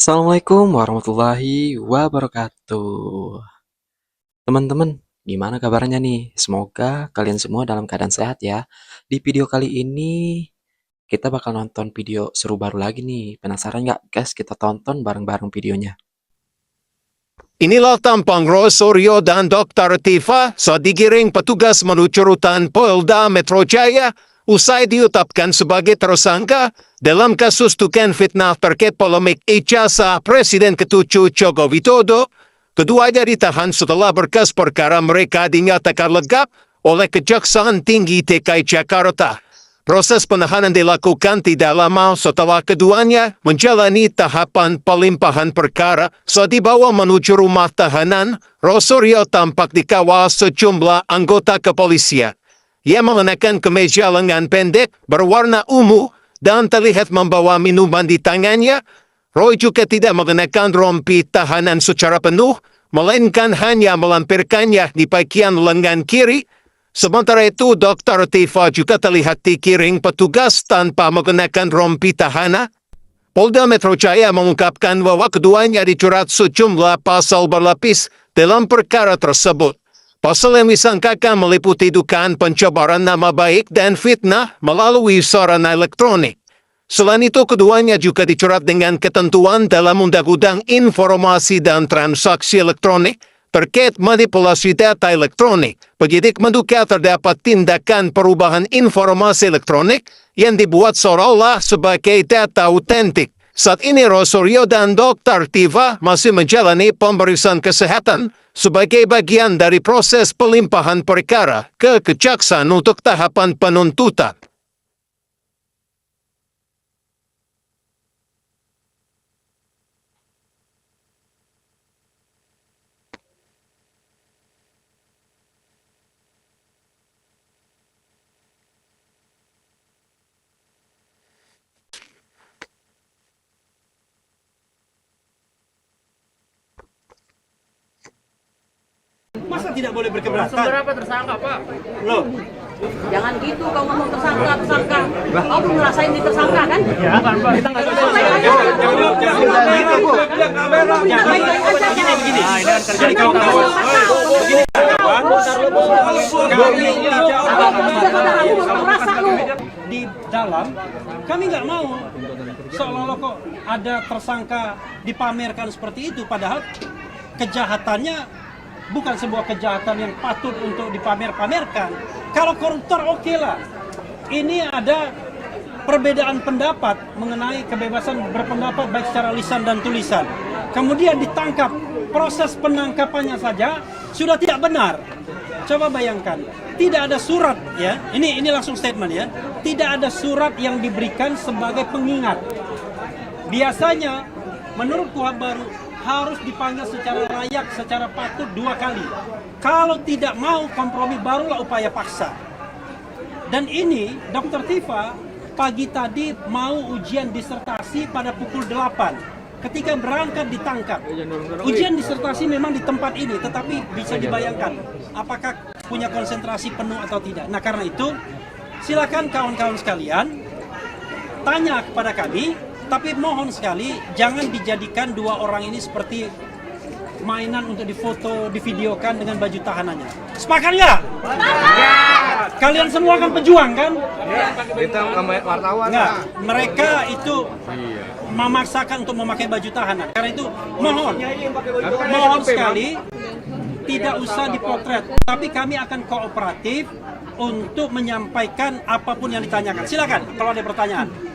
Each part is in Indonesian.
Assalamualaikum warahmatullahi wabarakatuh. Teman-teman, gimana kabarnya nih? Semoga kalian semua dalam keadaan sehat ya. Di video kali ini kita bakal nonton video seru baru lagi nih. Penasaran nggak guys? Kita tonton bareng-bareng videonya. Inilah tampang Rosario dan Dr. Tifa saat digiring petugas menuju rutan Polda Metro Jaya usai ditetapkan sebagai tersangka dalam kasus dugaan fitnah terkait polemik ijazah Presiden ke-7 Joko Widodo. Keduanya ditahan setelah berkas perkara mereka dinyatakan legap oleh Kejaksaan Tinggi DKI Jakarta. Proses penahanan dilakukan tidak lama setelah keduanya menjalani tahapan pelimpahan perkara. Saat dibawa menuju rumah tahanan, Rosario tampak dikawal sejumlah anggota kepolisian. Ia mengenakan kemeja lengan pendek berwarna ungu dan terlihat membawa minuman di tangannya. Roy juga tidak mengenakan rompi tahanan secara penuh, melainkan hanya melampirkannya di bagian lengan kiri. Sementara itu, Dr. Tifa juga terlihat digiring petugas tanpa mengenakan rompi tahanan. Polda Metro Jaya mengungkapkan bahwa keduanya dijerat sejumlah pasal berlapis dalam perkara tersebut. Pasal yang disangkakan meliputi dugaan pencemaran nama baik dan fitnah melalui sarana elektronik. Selain itu, keduanya juga dijerat dengan ketentuan dalam Undang-Undang Informasi dan Transaksi Elektronik terkait manipulasi data elektronik. Penyidik menduga terdapat tindakan perubahan informasi elektronik yang dibuat seolah-olah sebagai data autentik. Saat ini Rosario dan Dr. Tifa masih menjalani pemeriksaan kesehatan sebagai bagian dari proses pelimpahan perkara ke Kejaksaan untuk tahapan penuntutan. Masa tidak boleh berkeberatan? Berapa tersangka, Pak? Loh, Jangan gitu kau ngomong tersangka. Kau belum ngerasain di tersangka kan? ya kan Pak, kita nggak bisa. Begini. Nah, ini kan kerja di kawan-kawan. Begini, kawan. Di dalam, kami nggak mau seolah-olah kok ada tersangka dipamerkan seperti itu, padahal kejahatannya bukan sebuah kejahatan yang patut untuk dipamer-pamerkan. Kalau koruptor oke lah. Ini ada perbedaan pendapat mengenai kebebasan berpendapat baik secara lisan dan tulisan. Kemudian ditangkap, proses penangkapannya saja sudah tidak benar. Coba bayangkan, tidak ada surat ya. Ini langsung statement ya. Tidak ada surat yang diberikan sebagai pengingat. Biasanya menurut KUHP baru harus dipanggil secara layak, secara patut 2 kali. Kalau tidak mau kompromi, barulah upaya paksa. Dan ini Dr. Tifa pagi tadi mau ujian disertasi pada pukul 8. Ketika berangkat ditangkap. Ujian disertasi memang di tempat ini, tetapi bisa dibayangkan apakah punya konsentrasi penuh atau tidak. Nah, karena itu silakan kawan-kawan sekalian tanya kepada kami. Tapi mohon sekali, jangan dijadikan 2 orang ini seperti mainan untuk difoto, divideokan dengan baju tahanannya. Sepakat nggak? Sepakat! Kalian semua kan pejuang kan? Kita wartawan. Nggak, mereka itu memaksakan untuk memakai baju tahanan. Karena itu mohon sekali, tidak usah dipotret. Tapi kami akan kooperatif untuk menyampaikan apapun yang ditanyakan. Silakan, kalau ada pertanyaan.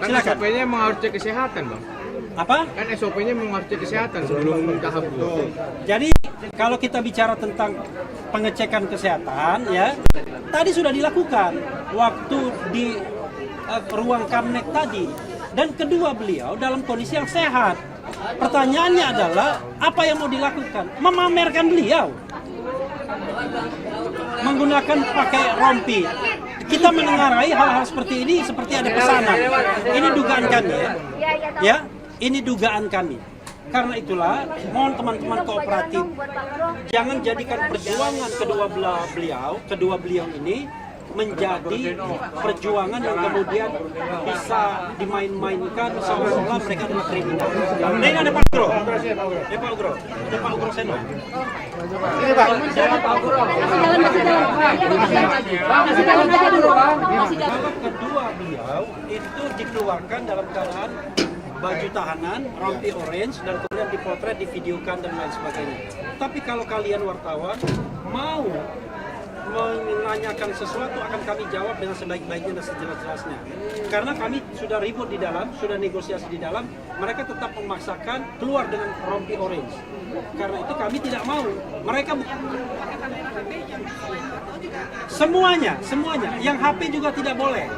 Kan SOP-nya memang harus cek kesehatan, Bang. Apa? Kan SOP-nya memang harus cek kesehatan sebelum tahap itu. Jadi kalau kita bicara tentang pengecekan kesehatan ya, tadi sudah dilakukan waktu di ruang Kamnek tadi. Dan kedua, beliau dalam kondisi yang sehat. Pertanyaannya adalah apa yang mau dilakukan? Memamerkan beliau. Menggunakan pakai rompi. Kita menengarai hal-hal seperti ini seperti ada pesanan. Ini dugaan kami ya. Ini dugaan kami. Karena itulah mohon teman-teman kooperatif, jangan jadikan perjuangan kedua beliau ini menjadi perjuangan yang kemudian bisa dimain-mainkan seolah-olah mereka adalah kriminal. Nah, ini ada Pak Ugro. Pak Ugro. Pak Ugro Seno. Ini Pak. Babak kedua beliau itu dikeluarkan dalam keadaan baju tahanan, rompi orange, dan kemudian dipotret, divideokan dan lain sebagainya. Tapi kalau kalian wartawan mau menanyakan sesuatu, akan kami jawab dengan sebaik-baiknya dan sejelas-jelasnya. Karena kami sudah ribut di dalam, sudah negosiasi di dalam, mereka tetap memaksakan keluar dengan rompi orange. Karena itu kami tidak mau. Mereka semuanya, yang HP juga tidak boleh.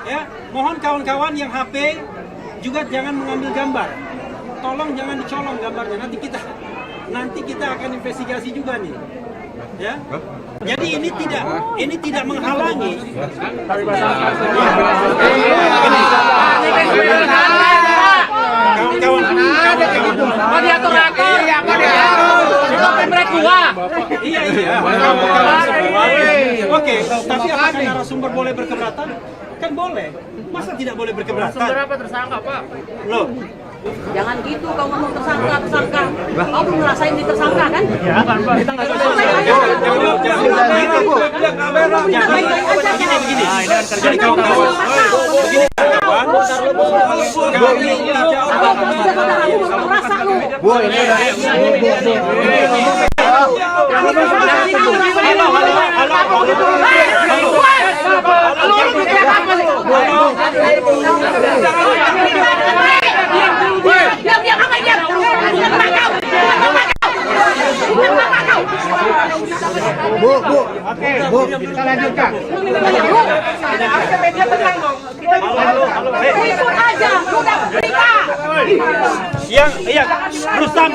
Ya, mohon kawan-kawan yang HP juga jangan mengambil gambar. Tolong jangan dicolong gambarnya. Nanti kita akan investigasi juga nih. Ya. Jadi ini tidak menghalangi. Iya. Oke, tapi apakah narasumber boleh berkeberatan? Kan boleh. Masa tidak boleh berkeberatan? Sumber apa tersangka, Pak? Loh, Jangan gitu kau ngomong tersangka. Kau belum ngerasain di tersangka kan? Ya kan, Pak. Kita nggak tahu. Begini. Jadi kawan-kawan, begini kawan. Kami tidak Bu, ini Bu, kita lanjutkan. Iya, Rustam.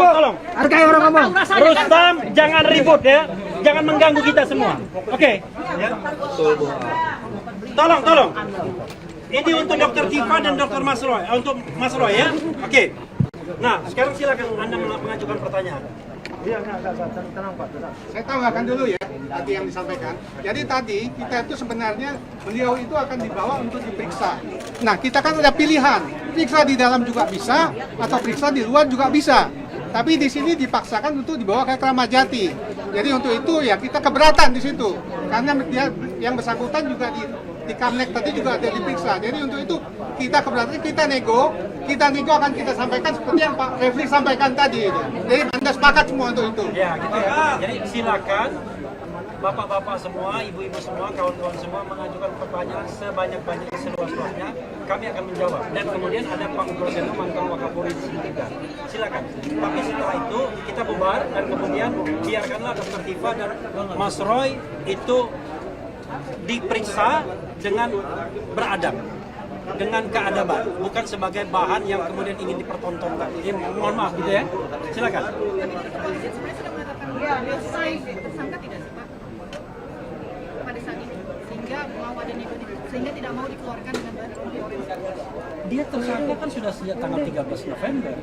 Tolong. Hargai orang ngomong. Rustam, jangan ribut ya. Jangan mengganggu kita semua. Oke. Ya. Tolong. Ini untuk Dr. Tifa dan Dr. Mas Roy. Untuk Mas Roy ya. Oke. Nah, sekarang silakan Anda mengajukan pertanyaan. Iya, tenang Pak. Saya tambahkan dulu ya, tadi yang disampaikan. Jadi tadi kita itu sebenarnya beliau itu akan dibawa untuk diperiksa. Nah, kita kan ada pilihan, periksa di dalam juga bisa, atau periksa di luar juga bisa. Tapi di sini dipaksakan untuk dibawa ke Kramat Jati. Jadi untuk itu ya kita keberatan di situ, karena dia yang bersangkutan juga di Kamnek tadi juga ada diperiksa. Jadi untuk itu kita keberatan, kita nego akan kita sampaikan seperti yang Pak Refli sampaikan tadi. Jadi Anda sepakat semua untuk itu. Ya, gitu ya. Jadi silakan bapak-bapak semua, ibu-ibu semua, kawan-kawan semua mengajukan pertanyaan sebanyak-banyaknya, seluas-luasnya. Kami akan menjawab. Dan kemudian ada Pak Ugro Seno, mantan Wakapolri di sini juga. Silakan. Tapi setelah itu kita bubar dan kemudian biarkanlah Dr. Tifa dan Mas Roy itu diperiksa dengan beradab, dengan keadaban, bukan sebagai bahan yang kemudian ingin dipertontonkan. Mohon maaf gitu ya. Silakan. Tersangka tidak sih Pak pada saat ini sehingga tidak mau dikeluarkan dengan bahan orange. Dia tersangka kan sudah sejak tanggal 13 November.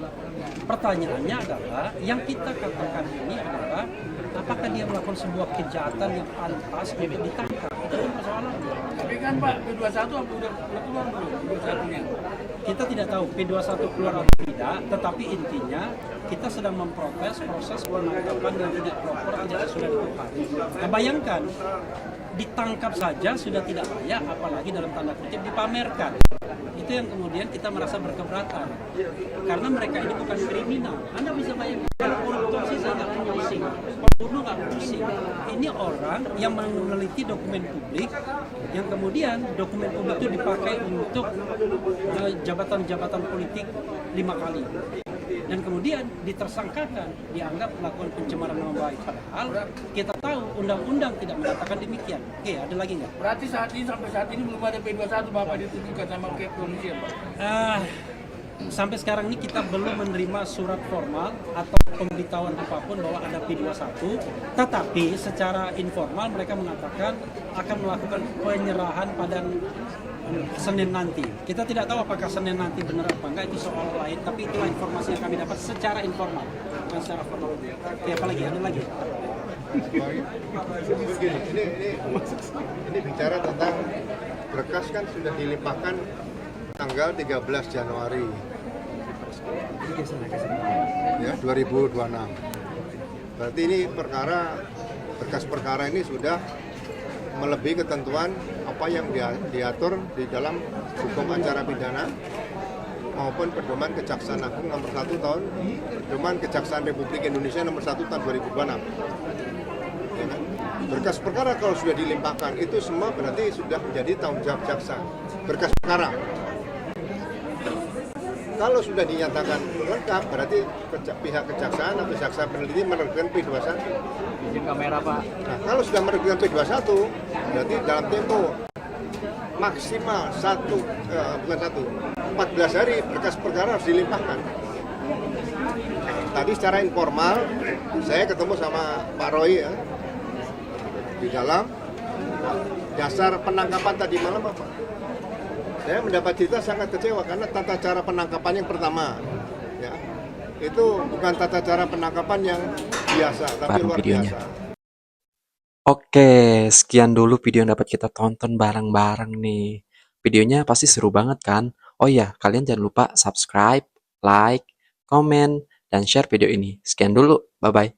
Pertanyaannya adalah yang kita katakan ini adalah apakah dia melakukan sebuah kejahatan yang pantas untuk ditangkap? Itu persoalannya. Tapi kan Pak, P21 udah keluar belum? P21-nya. Kita tidak tahu P21 keluar atau tidak, tetapi intinya kita sedang memprotes proses penangkapan yang tidak proper, tidak sudah dilakukan. Nah, bayangkan, ditangkap saja sudah tidak layak, apalagi dalam tanda kutip dipamerkan. Itu yang kemudian kita merasa berkeberatan. Karena mereka ini bukan kriminal. Anda bisa bayangkan, kalau koruptor sih saya nggak pusing, pembunuh nggak pusing. Ini orang yang meneliti dokumen publik, yang kemudian dokumen publik itu dipakai untuk jabatan-jabatan politik 5 kali. Dan kemudian ditersangkakan, dianggap melakukan pencemaran nama baik. Padahal kita tahu undang-undang tidak mengatakan demikian. Oke, ada lagi nggak? Berarti sampai saat ini belum ada P21 Bapak ditunjukkan sama kepolisian Pak? Sampai sekarang ini kita belum menerima surat formal atau pemberitahuan apapun bahwa ada P21, tetapi secara informal mereka mengatakan akan melakukan penyerahan pada Senin nanti. Kita tidak tahu apakah Senin nanti benar apa enggak, itu soal lain, tapi itulah informasi yang kami dapat secara informal. dilakukan secara formal. Oke, apa lagi? Ada lagi? Begini, ini bicara tentang berkas kan sudah dilimpahkan tanggal 13 Januari ya 2026. Berarti ini berkas perkara ini sudah melebihi ketentuan apa yang diatur di dalam hukum acara pidana maupun pedoman Kejaksaan Agung nomor 1 tahun, pedoman Kejaksaan Republik Indonesia nomor 1 tahun 2026. Ya kan? Berkas perkara kalau sudah dilimpahkan itu semua berarti sudah menjadi tanggung jawab jaksa. Berkas perkara kalau sudah dinyatakan lengkap berarti pihak kejaksaan atau jaksa peneliti menerbitkan P21. Izin kamera Pak. Nah, kalau sudah menerbitkan P21 berarti dalam tempo maksimal 14 hari berkas perkara harus dilimpahkan. Tadi secara informal saya ketemu sama Pak Roy ya, di dalam dasar penangkapan tadi malam apa? Saya mendapat cerita sangat kecewa karena tata cara penangkapan yang pertama ya, itu bukan tata cara penangkapan yang biasa tapi Baru luar videonya. biasa. Oke, sekian dulu video yang dapat kita tonton bareng-bareng nih. Videonya pasti seru banget kan? Oh iya, kalian jangan lupa subscribe, like, komen, dan share video ini. Sekian dulu, bye-bye.